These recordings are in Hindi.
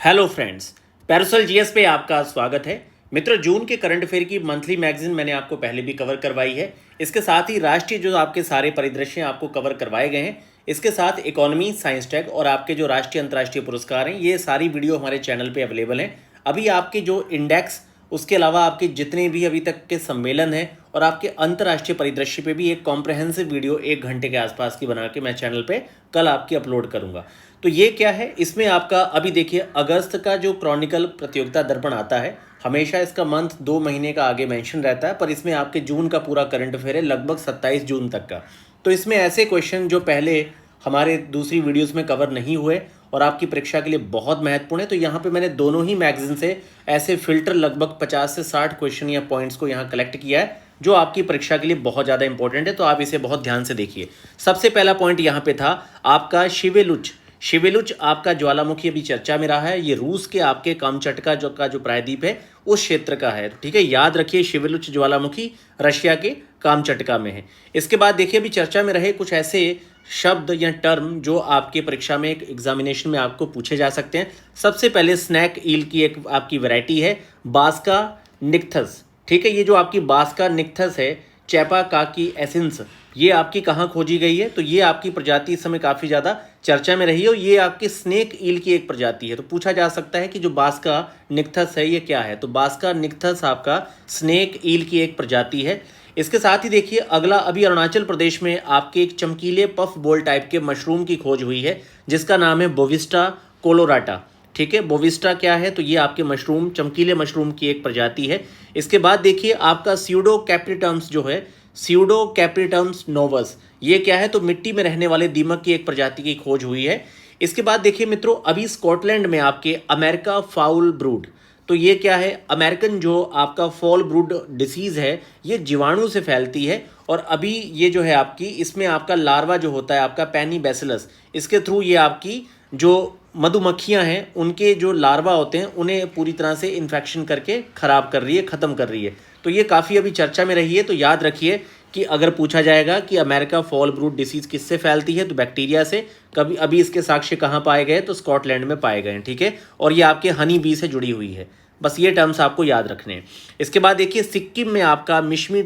हेलो फ्रेंड्स, पैरासोल जीएस पे आपका स्वागत है। मित्रों, जून के करंट अफेयर की मंथली मैगजीन मैंने आपको पहले भी कवर करवाई है। इसके साथ ही राष्ट्रीय जो आपके सारे परिदृश्य आपको कवर करवाए गए हैं। इसके साथ इकोनॉमी, साइंस टेक और आपके जो राष्ट्रीय अंतर्राष्ट्रीय पुरस्कार हैं, ये सारी वीडियो हमारे चैनल पे अवेलेबल हैं। अभी आपके जो इंडेक्स, उसके अलावा आपके जितने भी अभी तक के सम्मेलन हैं और आपके अंतर्राष्ट्रीय परिदृश्य पे भी एक कॉम्प्रहेंसिव वीडियो 1 घंटे के आसपास की बना के मैं चैनल पे कल आपकी अपलोड करूंगा। तो ये क्या है, इसमें आपका अभी देखिए अगस्त का जो क्रॉनिकल प्रतियोगिता दर्पण आता है, हमेशा इसका मंथ 2 महीने का आगे मेंशन रहता है, पर इसमें आपके जून का पूरा करंट अफेयर है, लगभग 27 जून तक का। तो इसमें ऐसे क्वेश्चन जो पहले हमारे दूसरी वीडियोस में कवर नहीं हुए और आपकी परीक्षा के लिए बहुत महत्वपूर्ण है, तो यहाँ पे मैंने दोनों ही मैगजीन से ऐसे फिल्टर लगभग 50 से 60 क्वेश्चन या पॉइंट्स को यहाँ कलेक्ट किया है, जो आपकी परीक्षा के लिए बहुत ज़्यादा इंपॉर्टेंट है। तो आप इसे बहुत ध्यान से देखिए। सबसे पहला पॉइंट यहाँ पे था आपका शिवेलुच आपका ज्वालामुखी अभी चर्चा में रहा है। ये रूस के आपके कामचटका जो प्रायद्वीप है उस क्षेत्र का है, ठीक है, याद रखिए। शिवेलुच ज्वालामुखी रशिया के कामचटका में है। इसके बाद देखिए अभी चर्चा में रहे कुछ ऐसे शब्द या टर्म जो आपके परीक्षा में एक एग्जामिनेशन में आपको पूछे जा सकते हैं। सबसे पहले स्नैक ईल की एक आपकी वैरायटी है बास्का निक्थस, ठीक है। ये जो आपकी बास्का निक्थस है, चैपा काकी एसेंस, ये आपकी कहाँ खोजी गई है? तो ये आपकी प्रजाति इस समय काफ़ी ज़्यादा चर्चा में रही है और ये आपकी स्नेक ईल की एक प्रजाति है। तो पूछा जा सकता है कि जो बास्का निक्थस है ये क्या है? तो बास्का निक्थस आपका स्नेक ईल की एक प्रजाति है। इसके साथ ही देखिए अगला, अभी अरुणाचल प्रदेश में आपके एक चमकीले पफ बॉल टाइप के मशरूम की खोज हुई है, जिसका नाम है बोविस्टा कोलोराटा, ठीक है। बोविस्टा क्या है? तो ये आपके मशरूम, चमकीले मशरूम की एक प्रजाति है। इसके बाद देखिए आपका स्यूडो कैप्रिटम्स जो है, स्यूडो कैप्रिटम्स नोवस, ये क्या है? तो मिट्टी में रहने वाले दीमक की एक प्रजाति की खोज हुई है। इसके बाद देखिए मित्रों, अभी स्कॉटलैंड में आपके अमेरिका फाउल ब्रूड, तो ये क्या है? अमेरिकन जो आपका फॉल ब्रूड डिसीज है, ये जीवाणु से फैलती है और अभी ये जो है आपकी, इसमें आपका लार्वा जो होता है आपका पैनी बैसिलस, इसके थ्रू ये आपकी जो मधुमक्खियां हैं उनके जो लार्वा होते हैं उन्हें पूरी तरह से इन्फेक्शन करके ख़राब कर रही है, ख़त्म कर रही है। तो ये काफ़ी अभी चर्चा में रही है। तो याद रखिए कि अगर पूछा जाएगा कि अमेरिका फॉल ब्रूड डिसीज़ किससे फैलती है, तो बैक्टीरिया से। कभी अभी इसके साक्ष्य कहाँ पाए गए? तो स्कॉटलैंड में पाए गए हैं, ठीक है। और ये आपके हनी बी से जुड़ी हुई है। बस ये टर्म्स आपको याद रखने हैं। इसके बाद देखिए सिक्किम में आपका मिशमी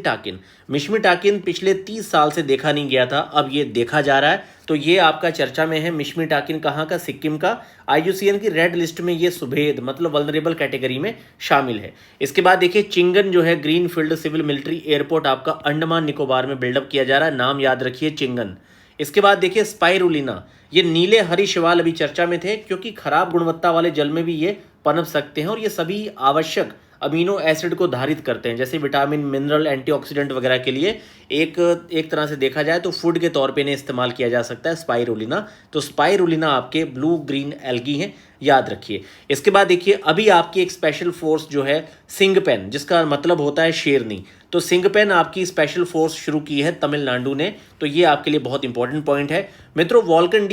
टाकिन पिछले 30 साल से देखा नहीं गया था, अब ये देखा जा रहा है। तो ये आपका चर्चा में है। मिशमी टाकिन कहाँ का? सिक्किम का। IUCN की रेड लिस्ट में ये सुभेद मतलब वल्नरेबल कैटेगरी में शामिल है। इसके बाद देखिए चिंगन जो है, green field civil military airport आपका अंडमान निकोबार में बिल्डअप किया जा रहा है, नाम याद रखिए चिंगन। इसके बाद देखिए स्पाइरुलिना, ये नीले हरी शैवाल अभी चर्चा में थे, क्योंकि खराब गुणवत्ता वाले जल में भी ये पनप सकते हैं और ये सभी आवश्यक अमीनो एसिड को धारित करते हैं, जैसे विटामिन, मिनरल, एंटीऑक्सीडेंट वगैरह के लिए एक तरह से देखा जाए तो फूड के तौर पे इन्हें इस्तेमाल किया जा सकता है, स्पाइरुलिना। तो स्पाइरुलिना आपके ब्लू ग्रीन एल्गी हैं, याद रखिए। इसके बाद देखिए अभी आपकी एक स्पेशल फोर्स जो है सिंगपेन, जिसका मतलब होता है शेरनी, तो सिंगपेन आपकी स्पेशल फोर्स शुरू की है तमिलनाडु ने। तो ये आपके लिए बहुत इंपॉर्टेंट पॉइंट है। मित्रों, वॉल्कन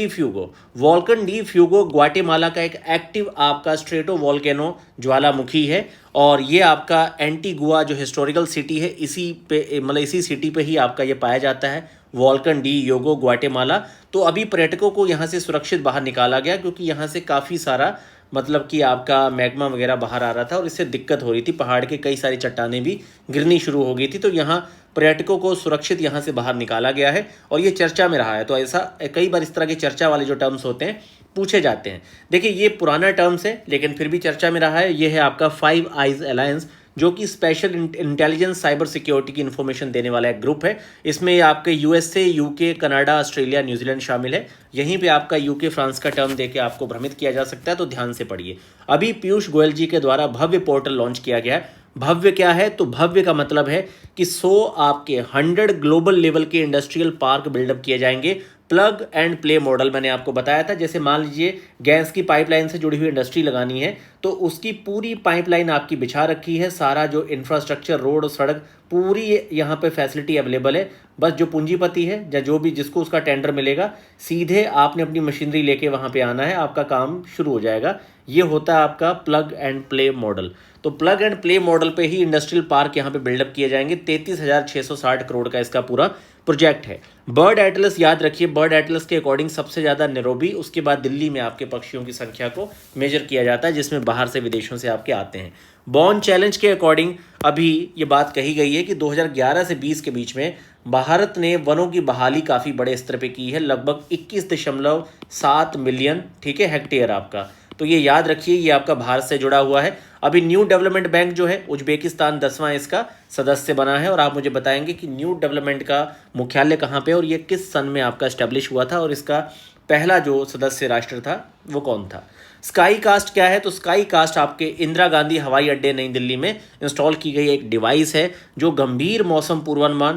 डी फ्यूगो ग्वाटेमाला का एक एक्टिव आपका स्ट्रेटो वॉल्केनो ज्वालामुखी है और ये आपका एंटीगुआ जो हिस्टोरिकल सिटी है, इसी पे मतलब इसी सिटी पे ही आपका ये पाया जाता है, वॉल्कन डी योगो ग्वाटेमाला। तो अभी पर्यटकों को यहाँ से सुरक्षित बाहर निकाला गया, क्योंकि यहाँ से काफ़ी सारा मतलब कि आपका मैग्मा वगैरह बाहर आ रहा था और इससे दिक्कत हो रही थी, पहाड़ के कई सारी चट्टानें भी गिरनी शुरू हो गई थी। तो यहाँ पर्यटकों को सुरक्षित यहाँ से बाहर निकाला गया है और ये चर्चा में रहा है। तो ऐसा कई बार इस तरह की चर्चा वाले जो टर्म्स होते हैं पूछे जाते हैं। देखिए ये पुराना टर्म्स है लेकिन फिर भी चर्चा में रहा है। ये है आपका फाइव आइज अलायंस, जो कि स्पेशल इंटेलिजेंस साइबर सिक्योरिटी की इन्फॉर्मेशन देने वाला एक ग्रुप है। इसमें आपके USA, UK, Canada, Australia, New Zealand शामिल है। यहीं पे आपका UK, फ्रांस का टर्म देके आपको भ्रमित किया जा सकता है, तो ध्यान से पढ़िए। अभी पीयूष गोयल जी के द्वारा भव्य पोर्टल लॉन्च किया गया है। भव्य क्या है? तो भव्य का मतलब है कि 100 ग्लोबल लेवल के इंडस्ट्रियल पार्क बिल्डअप किए जाएंगे। प्लग एंड प्ले मॉडल मैंने आपको बताया था। जैसे मान लीजिए गैस की पाइपलाइन से जुड़ी हुई इंडस्ट्री लगानी है, तो उसकी पूरी पाइपलाइन आपकी बिछा रखी है, सारा जो इंफ्रास्ट्रक्चर, रोड, सड़क, पूरी यहाँ पे फैसिलिटी अवेलेबल है। बस जो पूंजीपति है या जो भी जिसको उसका टेंडर मिलेगा, सीधे आपने अपनी मशीनरी लेके वहाँ पे आना है, आपका काम शुरू हो जाएगा। ये होता है आपका प्लग एंड प्ले मॉडल। तो प्लग एंड प्ले मॉडल पे ही इंडस्ट्रियल पार्क यहाँ पे बिल्डअप किए जाएंगे। 33,660 करोड़ का इसका पूरा प्रोजेक्ट है। बर्ड एटलस याद रखिए, बर्ड एटलस के अकॉर्डिंग सबसे ज़्यादा नैरोबी, उसके बाद दिल्ली में आपके पक्षियों की संख्या को मेजर किया जाता है, जिसमें बाहर से विदेशों से आपके आते हैं। बॉर्न चैलेंज के अकॉर्डिंग अभी ये बात कही गई है कि 2011 से 20 के बीच में भारत ने वनों की बहाली काफ़ी बड़े स्तर पे की है, लगभग 21.7 मिलियन, ठीक है, हेक्टेयर आपका। तो ये याद रखिए, ये आपका भारत से जुड़ा हुआ है। अभी न्यू डेवलपमेंट बैंक जो है उज्बेकिस्तान 10वां इसका सदस्य बना है, और आप मुझे बताएंगे कि न्यू डेवलपमेंट का मुख्यालय कहाँ पे और ये किस सन में आपका एस्टेब्लिश हुआ था, और इसका पहला जो सदस्य राष्ट्र था वो कौन था। स्काई कास्ट क्या है, तो स्काई कास्ट आपके इंदिरा गांधी हवाई अड्डे नई दिल्ली में इंस्टॉल की गई एक डिवाइस है जो गंभीर मौसम पूर्वानुमान,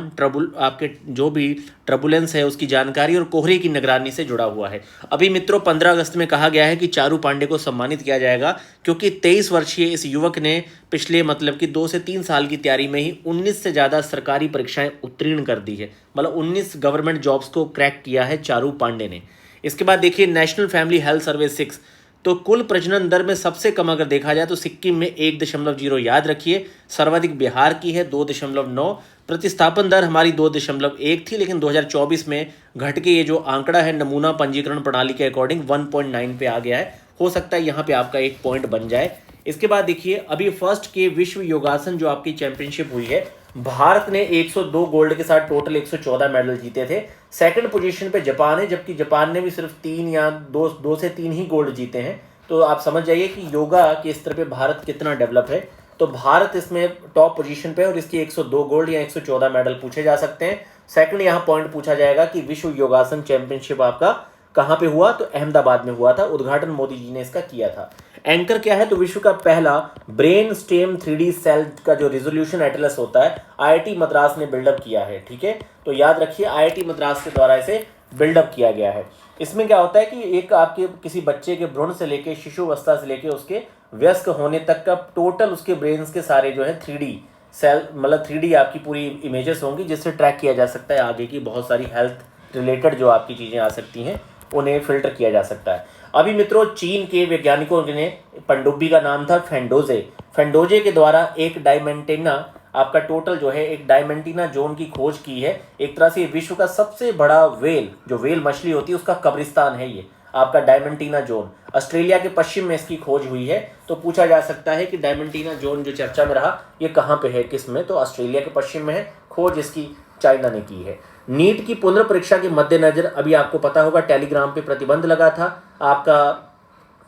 आपके जो भी ट्रबुलेंस है उसकी जानकारी और कोहरे की निगरानी से जुड़ा हुआ है। अभी मित्रों 15 अगस्त में कहा गया है कि चारू पांडे को सम्मानित किया जाएगा, क्योंकि 23 वर्षीय इस युवक ने पिछले मतलब कि 2 से 3 साल की तैयारी में ही 19 से ज़्यादा सरकारी परीक्षाएं उत्तीर्ण कर दी है, मतलब 19 गवर्नमेंट जॉब्स को क्रैक किया है चारू पांडे ने। इसके बाद देखिए नेशनल फैमिली हेल्थ सर्वे 6, तो कुल प्रजनन दर में सबसे कम अगर देखा जाए तो सिक्किम में 1.0 याद रखिए, सर्वाधिक बिहार की है 2.9, प्रतिस्थापन दर हमारी 2.1 थी, लेकिन 2024 में घट के ये जो आंकड़ा है नमूना पंजीकरण प्रणाली के अकॉर्डिंग 1.9 पे आ गया है। हो सकता है यहाँ पे आपका एक पॉइंट बन जाए। इसके बाद देखिए अभी फर्स्ट के विश्व योगासन जो आपकी चैंपियनशिप हुई है, भारत ने 102 गोल्ड के साथ टोटल 114 मेडल जीते थे। सेकंड पोजीशन पे जापान है, जबकि जापान ने भी सिर्फ 3 या 2 से 3 ही गोल्ड जीते हैं। तो आप समझ जाइए कि योगा के स्तर पे भारत कितना डेवलप है। तो भारत इसमें टॉप पोजीशन पे, और इसकी 102 गोल्ड या 114 मेडल पूछे जा सकते हैं। सेकंड यहाँ पॉइंट पूछा जाएगा कि विश्व योगासन चैंपियनशिप आपका कहाँ पे हुआ, तो अहमदाबाद में हुआ था, उद्घाटन मोदी जी ने इसका किया था। एंकर क्या है, तो विश्व का पहला ब्रेन स्टेम 3D सेल का जो रिजोल्यूशन एटलस होता है IIT मद्रास ने बिल्डअप किया है, ठीक है। तो याद रखिए IIT मद्रास के द्वारा इसे बिल्डअप किया गया है। इसमें क्या होता है कि एक आपके किसी बच्चे के भ्रूण से लेके शिशु अवस्था से लेके उसके वयस्क होने तक का टोटल उसके ब्रेन के सारे जो है 3D सेल, मतलब 3D आपकी पूरी इमेजेस होंगी, जिससे ट्रैक किया जा सकता है आगे की बहुत सारी हेल्थ रिलेटेड जो आपकी चीज़ें आ सकती हैं, उन्हें फिल्टर किया जा सकता है। अभी मित्रों चीन के वैज्ञानिकों ने, पनडुब्बी का नाम था फेंडोजे के द्वारा एक डायमेंटिना आपका टोटल जो है एक डायमेंटिना जोन की खोज की है। एक तरह से विश्व का सबसे बड़ा वेल, जो वेल मछली होती है उसका कब्रिस्तान है ये आपका डायमेंटिना जोन। ऑस्ट्रेलिया के पश्चिम में इसकी खोज हुई है। तो पूछा जा सकता है कि डायमेंटिना जोन जो चर्चा में रहा ये कहाँ पे है, किस में, तो ऑस्ट्रेलिया के पश्चिम में है। खोज इसकी चाइना ने की है। नीट की पुनर्परीक्षा के मद्देनजर अभी आपको पता होगा टेलीग्राम पे प्रतिबंध लगा था आपका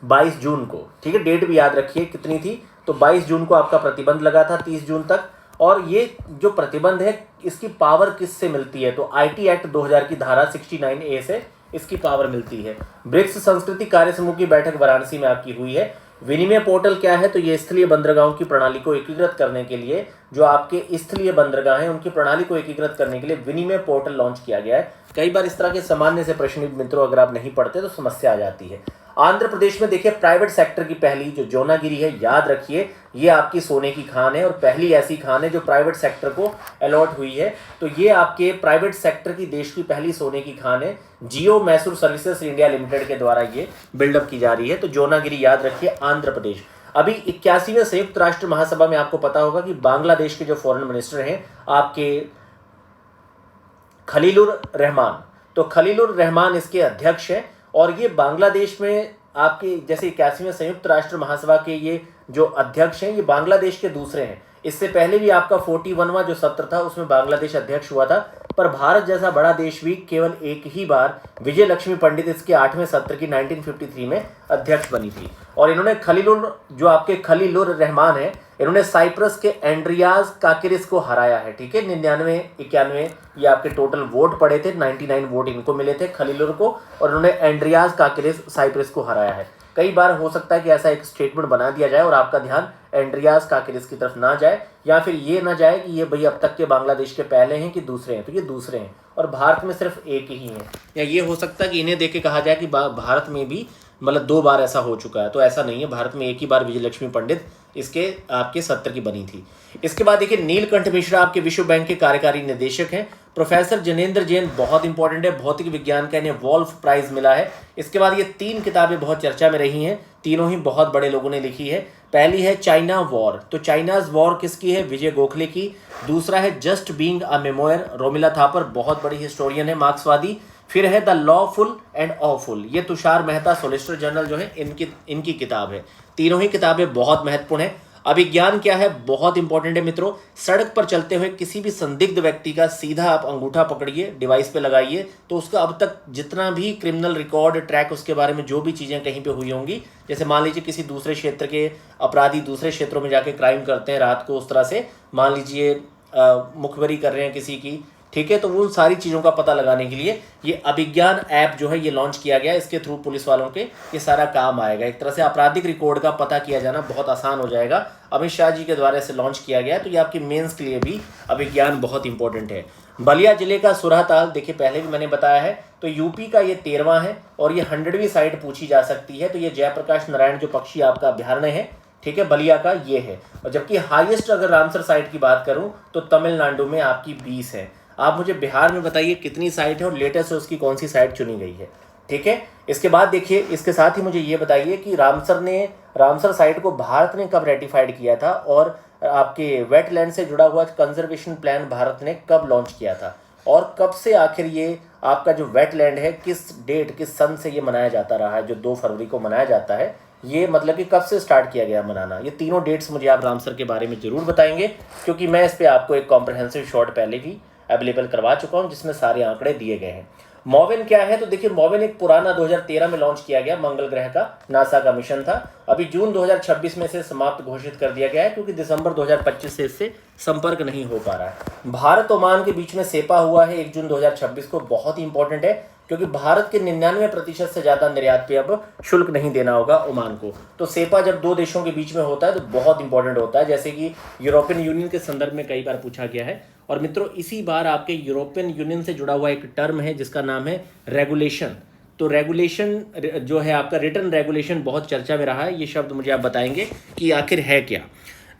22 जून को, ठीक है, डेट भी याद रखिए कितनी थी, तो 22 जून को आपका प्रतिबंध लगा था 30 जून तक। और ये जो प्रतिबंध है इसकी पावर किससे मिलती है, तो IT एक्ट 2000 की धारा 69A से इसकी पावर मिलती है। ब्रिक्स संस्कृति कार्य समूह की बैठक वाराणसी में आपकी हुई है। विनिमय पोर्टल क्या है, तो ये स्थलीय बंदरगाहों की प्रणाली को एकीकृत करने के लिए, जो आपके स्थलीय बंदरगाह हैं उनकी प्रणाली को एकीकृत करने के लिए विनिमय पोर्टल लॉन्च किया गया है। कई बार इस तरह के सामान्य से प्रश्न मित्रों अगर आप नहीं पढ़ते तो समस्या आ जाती है। आंध्र प्रदेश में देखिए प्राइवेट सेक्टर की पहली जो जोनागिरी है, याद रखिए ये आपकी सोने की खान है और पहली ऐसी खान है जो प्राइवेट सेक्टर को अलॉट हुई है। तो ये आपके प्राइवेट सेक्टर की देश की पहली सोने की खान है। जियो मैसूर सर्विसेज इंडिया लिमिटेड के द्वारा ये बिल्डअप की जा रही है। तो जोनागिरी याद रखिए आंध्र प्रदेश। अभी 81वें संयुक्त राष्ट्र महासभा में आपको पता होगा कि बांग्लादेश के जो फॉरेन मिनिस्टर हैं आपके खलीलुर रहमान, तो खलीलुर रहमान इसके अध्यक्ष हैं। और ये बांग्लादेश में आपके जैसे 81वें संयुक्त राष्ट्र महासभा के ये जो अध्यक्ष हैं ये बांग्लादेश के दूसरे हैं। इससे पहले भी आपका 41वां जो सत्र था उसमें बांग्लादेश अध्यक्ष हुआ था, पर भारत जैसा बड़ा देश भी केवल एक ही बार विजय लक्ष्मी पंडित इसके 8वें सत्र की 1953 में अध्यक्ष बनी थी। और इन्होंने खलीलुर रहमान है, इन्होंने साइप्रस के एंड्रियाज काकिरिस को हराया है, ठीक है। 99-91 ये आपके टोटल वोट पड़े थे, 99 वोट इनको मिले थे खलीलुर को, और इन्होंने एंड्रियाज काकिरिस साइप्रस को हराया है। कई बार हो सकता है कि ऐसा एक स्टेटमेंट बना दिया जाए और आपका ध्यान एंड्रियाज काकिरिस की तरफ ना जाए, या फिर ये ना जाए कि ये भाई अब तक के बांग्लादेश के पहले हैं कि दूसरे हैं, तो ये दूसरे हैं और भारत में सिर्फ एक ही है। या ये हो सकता है कि इन्हें देख के कहा जाए कि भारत में भी मतलब 2 बार ऐसा हो चुका है, तो ऐसा नहीं है। भारत में एक ही बार विजय लक्ष्मी पंडित इसके आपके सत्र की बनी थी। इसके बाद देखिए नीलकंठ मिश्रा आपके विश्व बैंक के कार्यकारी निदेशक हैं। प्रोफेसर जनेंद्र जैन बहुत इंपॉर्टेंट है, भौतिक विज्ञान का, इन्हें वॉल्फ प्राइज मिला है। इसके बाद ये 3 किताबें बहुत चर्चा में रही हैं, तीनों ही बहुत बड़े लोगों ने लिखी है। पहली है चाइना वॉर, तो चाइनाज वॉर किसकी है? विजय गोखले की। दूसरा है just being a memoir, Romila Thapar, बहुत बड़ी हिस्टोरियन है मार्क्सवादी। फिर है द लॉफुल एंड ऑफुल, ये तुषार मेहता सोलिसिटर जनरल जो है इनकी किताब है। तीनों ही किताबें बहुत महत्वपूर्ण है। अभिज्ञान क्या है? बहुत इंपॉर्टेंट है मित्रों। सड़क पर चलते हुए किसी भी संदिग्ध व्यक्ति का सीधा आप अंगूठा पकड़िए, डिवाइस पे लगाइए, तो उसका अब तक जितना भी क्रिमिनल रिकॉर्ड ट्रैक, उसके बारे में जो भी चीज़ें कहीं पे हुई होंगी, जैसे मान लीजिए किसी दूसरे क्षेत्र के अपराधी दूसरे क्षेत्रों में जाके क्राइम करते हैं रात को, उस तरह से मान लीजिए मुखबरी कर रहे हैं किसी की, ठीक है, तो वो सारी चीज़ों का पता लगाने के लिए ये अभिज्ञान ऐप जो है ये लॉन्च किया गया। इसके थ्रू पुलिस वालों के ये सारा काम आएगा। एक तरह से आपराधिक रिकॉर्ड का पता किया जाना बहुत आसान हो जाएगा। अमित शाह जी के द्वारा इसे लॉन्च किया गया, तो ये आपकी मेंस के लिए भी अभिज्ञान बहुत इंपॉर्टेंट है। बलिया जिले का सुरहताल, देखिए पहले भी मैंने बताया है, तो यूपी का ये 13वां है और ये 100वीं साइट पूछी जा सकती है। तो ये जयप्रकाश नारायण जो पक्षी आपका अभ्यारण्य है, ठीक है, बलिया का ये है। और जबकि हाईएस्ट अगर रामसर साइट की बात करूं तो तमिलनाडु में आपकी 20 है। आप मुझे बिहार में बताइए कितनी साइट है और लेटेस्ट उसकी कौन सी साइट चुनी गई है, ठीक है। इसके बाद देखिए, इसके साथ ही मुझे ये बताइए कि रामसर साइट को भारत ने कब रेटिफाइड किया था, और आपके वेटलैंड से जुड़ा हुआ कंजर्वेशन प्लान भारत ने कब लॉन्च किया था, और कब से आखिर ये आपका जो वेटलैंड है किस डेट किस सन से ये मनाया जाता रहा है, जो 2 फरवरी को मनाया जाता है, ये मतलब कि कब से स्टार्ट किया गया मनाना। ये तीनों डेट्स मुझे आप रामसर के बारे में जरूर बताएंगे, क्योंकि मैं इस पर आपको एक कॉम्प्रहेंसिव शॉर्ट पहले भी अवेलेबल करवा चुका हूं जिसमें सारे आंकड़े दिए गए हैं। मोविन क्या है? तो देखिए मोविन एक पुराना 2013 में लॉन्च किया गया मंगल ग्रह का नासा का मिशन था। अभी जून 2026 में से समाप्त घोषित कर दिया गया है, क्योंकि दिसंबर 2025 से इससे संपर्क नहीं हो पा रहा है। भारत ओमान के बीच में सेपा हुआ है 1 जून 2026 को, बहुत ही इंपॉर्टेंट है, क्योंकि भारत के 99% से ज़्यादा निर्यात पे अब शुल्क नहीं देना होगा ओमान को। तो सेपा जब 2 देशों के बीच में होता है तो बहुत इंपॉर्टेंट होता है, जैसे कि यूरोपियन यूनियन के संदर्भ में कई बार पूछा गया है। और मित्रों, इसी बार आपके यूरोपियन यूनियन से जुड़ा हुआ एक टर्म है जिसका नाम है रेगुलेशन। तो रेगुलेशन जो है आपका रिटर्न रेगुलेशन बहुत चर्चा में रहा है। ये शब्द मुझे आप बताएंगे कि आखिर है क्या।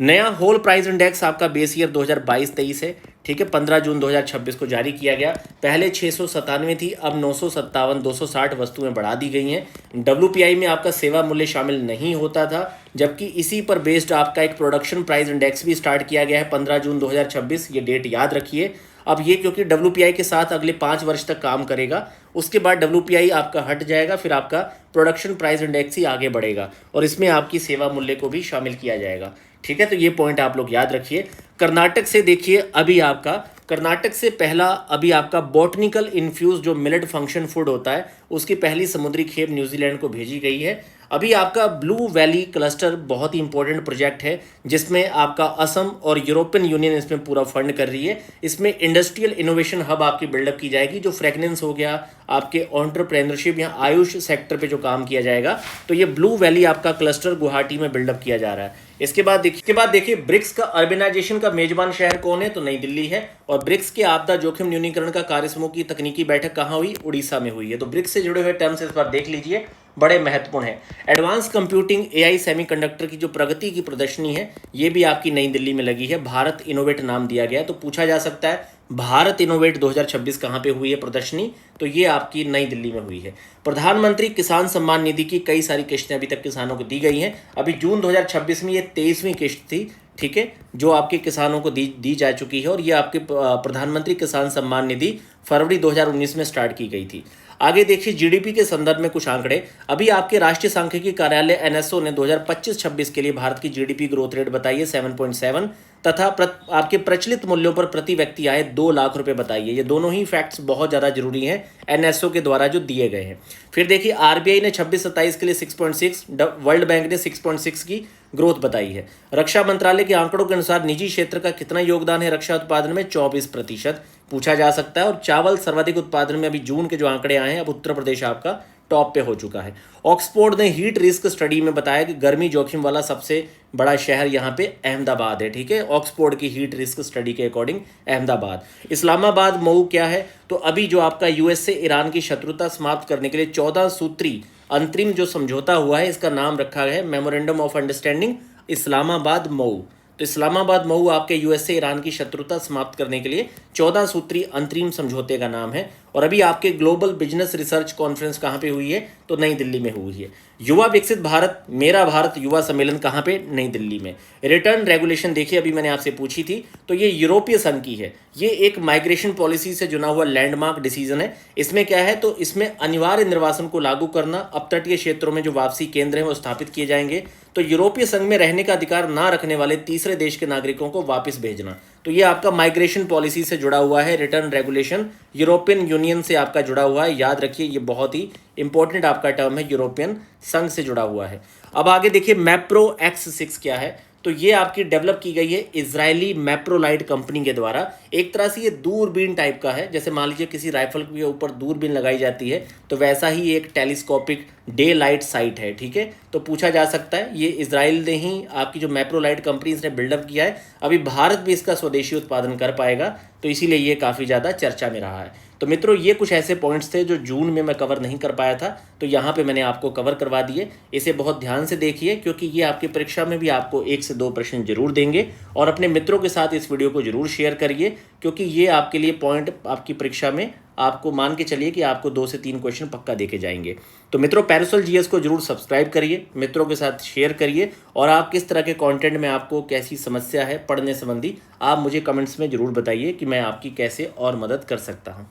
नया होल प्राइस इंडेक्स आपका बेस ईयर 2022-23 है, ठीक है, 15 जून 2026 को जारी किया गया। पहले 697 थी, अब 957 260 वस्तुएं बढ़ा दी गई हैं। WPI में आपका सेवा मूल्य शामिल नहीं होता था, जबकि इसी पर बेस्ड आपका एक प्रोडक्शन प्राइस इंडेक्स भी स्टार्ट किया गया है 15 जून 2026। ये डेट याद रखिए। अब ये क्योंकि WPI के साथ अगले 5 वर्ष तक काम करेगा, उसके बाद WPI आपका हट जाएगा, फिर आपका प्रोडक्शन प्राइस इंडेक्स ही आगे बढ़ेगा और इसमें आपकी सेवा मूल्य को भी शामिल किया जाएगा, ठीक है। तो ये पॉइंट आप लोग याद रखिए। कर्नाटक से देखिए, अभी आपका कर्नाटक से पहला अभी आपका बॉटनिकल इन्फ्यूज जो मिलेट फंक्शन फूड होता है, उसकी पहली समुद्री खेप न्यूजीलैंड को भेजी गई है। अभी आपका ब्लू वैली क्लस्टर बहुत ही इंपॉर्टेंट प्रोजेक्ट है, जिसमें आपका असम और यूरोपियन यूनियन इसमें पूरा फंड कर रही है। इसमें इंडस्ट्रियल इनोवेशन हब आपकी बिल्डअप की जाएगी, जो फ्रेगनेंस हो गया, आपके एंटरप्रेन्योरशिप या आयुष सेक्टर पे जो काम किया जाएगा, तो ये ब्लू वैली आपका क्लस्टर गुवाहाटी में बिल्डअप किया जा रहा है। इसके बाद देखिए ब्रिक्स का अर्बनाइजेशन का मेजबान शहर कौन है? तो नई दिल्ली है। और ब्रिक्स के आपदा जोखिम न्यूनीकरण का कार्य समूह की तकनीकी बैठक कहाँ हुई? उड़ीसा में हुई है। तो ब्रिक्स से जुड़े हुए टर्म्स इस बार देख लीजिए, बड़े महत्वपूर्ण है। एडवांस कंप्यूटिंग AI सेमीकंडक्टर की जो प्रगति की प्रदर्शनी है, ये भी आपकी नई दिल्ली में लगी है। भारत इनोवेट नाम दिया गया है। तो पूछा जा सकता है भारत इनोवेट 2026 कहाँ पे हुई है प्रदर्शनी? तो ये आपकी नई दिल्ली में हुई है। प्रधानमंत्री किसान सम्मान निधि की कई सारी किस्तें अभी तक किसानों को दी गई हैं। अभी जून 2026 में ये 23वीं किस्त थी, ठीक है, जो आपके किसानों को दी जा चुकी है। और ये आपके प्रधानमंत्री किसान सम्मान निधि फरवरी 2019 में स्टार्ट की गई थी। आगे देखिए GDP के संदर्भ में कुछ आंकड़े। अभी आपके राष्ट्रीय सांख्यिकी कार्यालय NSO ने 2025-26 के लिए भारत की GDP ग्रोथ रेट बताई है 7.7 तथा आपके प्रचलित मूल्यों पर प्रति व्यक्ति आए 2 लाख रुपए बताइए। ये दोनों ही फैक्ट्स बहुत ज़्यादा जरूरी हैं NSO के द्वारा जो दिए गए हैं। फिर देखिए RBI ने 26-27 के लिए 6.6, वर्ल्ड बैंक ने 6.6 की ग्रोथ बताई है। रक्षा मंत्रालय के आंकड़ों के अनुसार निजी क्षेत्र का कितना योगदान है रक्षा उत्पादन में? 24% पूछा जा सकता है। और चावल सर्वाधिक उत्पादन में अभी जून के जो आंकड़े आए हैं, अब उत्तर प्रदेश आपका टॉप पे हो चुका है। ऑक्सफोर्ड ने हीट रिस्क स्टडी में बताया कि गर्मी जोखिम वाला सबसे बड़ा शहर यहाँ पे अहमदाबाद है, ठीक है। ऑक्सफोर्ड की हीट रिस्क स्टडी के अकॉर्डिंग अहमदाबाद। इस्लामाबाद मऊ क्या है? तो अभी जो आपका US से ईरान की शत्रुता समाप्त करने के लिए 14 सूत्री अंतरिम जो समझौता हुआ है, इसका नाम रखा है memorandum of understanding Islamabad Mau. तो इस्लामाबाद मऊ आपके US से ईरान की शत्रुता समाप्त करने के लिए 14 सूत्री अंतरिम समझौते का नाम है। और अभी आपके ग्लोबल बिजनेस रिसर्च कॉन्फ्रेंस कहाँ पे हुई है? तो नई दिल्ली में हुई है। युवा विकसित भारत मेरा भारत युवा सम्मेलन कहाँ पे? नई दिल्ली में। रिटर्न रेगुलेशन देखिए, अभी मैंने आपसे पूछी थी, तो ये यूरोपीय संघ की है। ये एक माइग्रेशन पॉलिसी से जुड़ा हुआ लैंडमार्क डिसीजन है। इसमें क्या है, तो इसमें अनिवार्य निर्वासन को लागू करना, अपतटीय क्षेत्रों में जो वापसी केंद्र हैं वो स्थापित किए जाएंगे, तो यूरोपीय संघ में रहने का अधिकार ना रखने वाले तीसरे देश के नागरिकों को वापस भेजना। तो ये आपका माइग्रेशन पॉलिसी से जुड़ा हुआ है। रिटर्न रेगुलेशन यूरोपियन यूनियन से आपका जुड़ा हुआ है, याद रखिए ये बहुत ही इंपॉर्टेंट आपका टर्म है, यूरोपियन संघ से जुड़ा हुआ है। अब आगे देखिए मैप्रो X6 क्या है, तो ये आपकी डेवलप की गई है इजरायली मैप्रोलाइट कंपनी के द्वारा। एक तरह से ये दूरबीन टाइप का है, जैसे मान लीजिए किसी राइफल के ऊपर दूरबीन लगाई जाती है, तो वैसा ही एक टेलीस्कोपिक डे लाइट साइट है, ठीक है। तो पूछा जा सकता है, ये इजराइल ने ही आपकी जो मैप्रोलाइट कंपनी इसने बिल्डअप किया है, अभी भारत भी इसका स्वदेशी उत्पादन कर पाएगा, तो इसीलिए ये काफ़ी ज़्यादा चर्चा में रहा है। तो मित्रों ये कुछ ऐसे पॉइंट्स थे जो जून में मैं कवर नहीं कर पाया था, तो यहाँ पे मैंने आपको कवर करवा दिए। इसे बहुत ध्यान से देखिए, क्योंकि ये आपकी परीक्षा में भी आपको 1 से 2 प्रश्न जरूर देंगे। और अपने मित्रों के साथ इस वीडियो को जरूर शेयर करिए, क्योंकि ये आपके लिए पॉइंट आपकी परीक्षा में आपको मान के चलिए कि आपको 2 से 3 क्वेश्चन पक्का देके जाएंगे। तो मित्रों पैरासोल जीएस को जरूर सब्सक्राइब करिए, मित्रों के साथ शेयर करिए, और आप किस तरह के कंटेंट में आपको कैसी समस्या है पढ़ने संबंधी, आप मुझे कमेंट्स में जरूर बताइए कि मैं आपकी कैसे और मदद कर सकता हूँ।